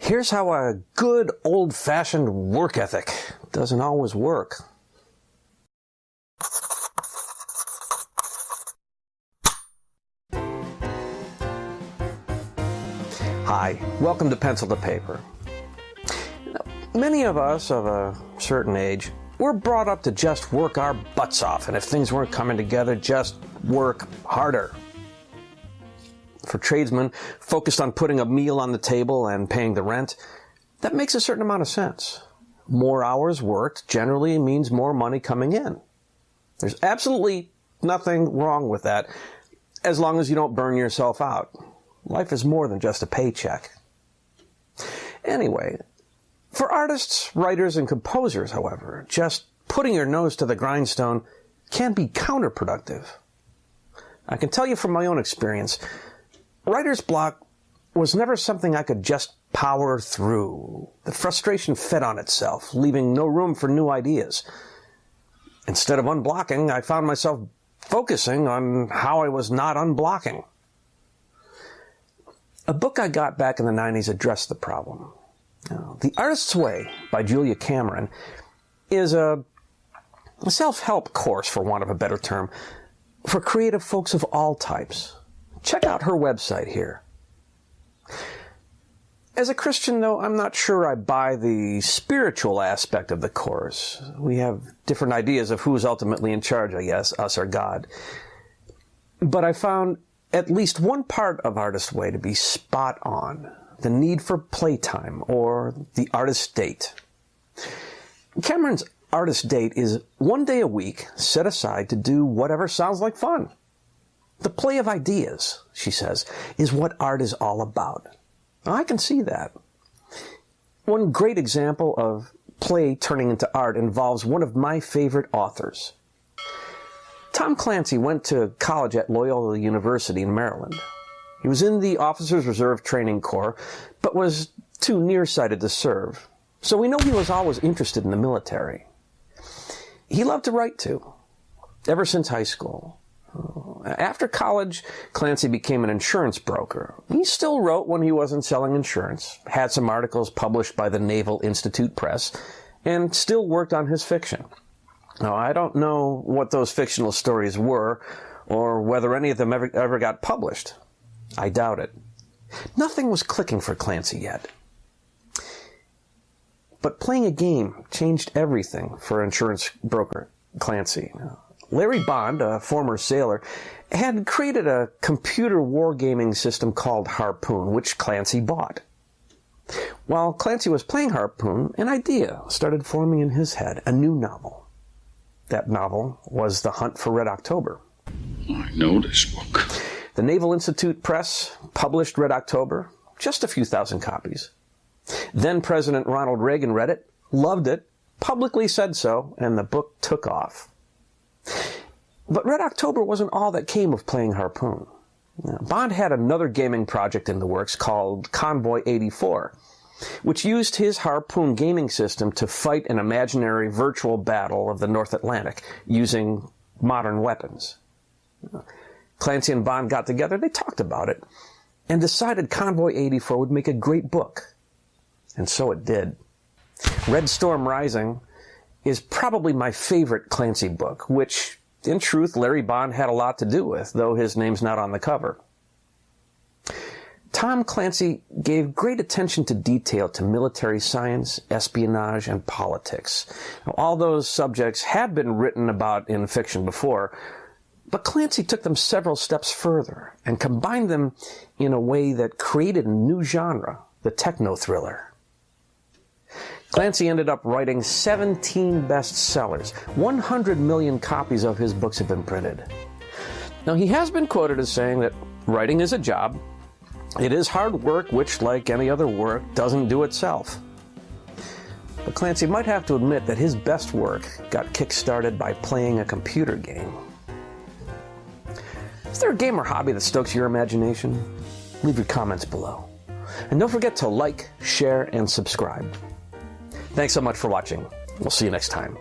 Here's how a good old-fashioned work ethic doesn't always work. Hi, welcome to Pencil to Paper. Many of us of a certain age were brought up to just work our butts off, and if things weren't coming together, just work harder. For tradesmen focused on putting a meal on the table and paying the rent, that makes a certain amount of sense. More hours worked generally means more money coming in. There's absolutely nothing wrong with that, as long as you don't burn yourself out. Life is more than just a paycheck. Anyway, for artists, writers, and composers, however, just putting your nose to the grindstone can be counterproductive. I can tell you from my own experience, writer's block was never something I could just power through. The frustration fed on itself, leaving no room for new ideas. Instead of unblocking, I found myself focusing on how I was not unblocking. A book I got back in the 90s addressed the problem. The Artist's Way by Julia Cameron is a self-help course, for want of a better term, for creative folks of all types. Check out her website here. As a Christian, though, I'm not sure I buy the spiritual aspect of the course. We have different ideas of who's ultimately in charge, I guess, us or God. But I found at least one part of Artist's Way to be spot on: the need for playtime, or the artist's date. Cameron's artist's date is 1 day a week set aside to do whatever sounds like fun. The play of ideas, she says, is what art is all about. I can see that. One great example of play turning into art involves one of my favorite authors. Tom Clancy went to college at Loyola University in Maryland. He was in the Officers Reserve Training Corps, but was too nearsighted to serve. So we know he was always interested in the military. He loved to write, too, ever since high school. After college, Clancy became an insurance broker. He still wrote when he wasn't selling insurance, had some articles published by the Naval Institute Press, and still worked on his fiction. Now, I don't know what those fictional stories were, or whether any of them ever got published. I doubt it. Nothing was clicking for Clancy yet. But playing a game changed everything for insurance broker Clancy. Larry Bond, a former sailor, had created a computer wargaming system called Harpoon, which Clancy bought. While Clancy was playing Harpoon, an idea started forming in his head, a new novel. That novel was The Hunt for Red October. I know this book. The Naval Institute Press published Red October, just a few thousand copies. Then President Ronald Reagan read it, loved it, publicly said so, and the book took off. But Red October wasn't all that came of playing Harpoon. Bond had another gaming project in the works called Convoy 84, which used his Harpoon gaming system to fight an imaginary virtual battle of the North Atlantic using modern weapons. Clancy and Bond got together, they talked about it, and decided Convoy 84 would make a great book. And so it did. Red Storm Rising is probably my favorite Clancy book, which, in truth, Larry Bond had a lot to do with, though his name's not on the cover. Tom Clancy gave great attention to detail to military science, espionage, and politics. Now, all those subjects had been written about in fiction before, but Clancy took them several steps further and combined them in a way that created a new genre, the techno-thriller. Clancy ended up writing 17 bestsellers. 100 million copies of his books have been printed. Now, he has been quoted as saying that writing is a job. It is hard work, which, like any other work, doesn't do itself. But Clancy might have to admit that his best work got kick-started by playing a computer game. Is there a game or hobby that stokes your imagination? Leave your comments below. And don't forget to like, share, and subscribe. Thanks so much for watching. We'll see you next time.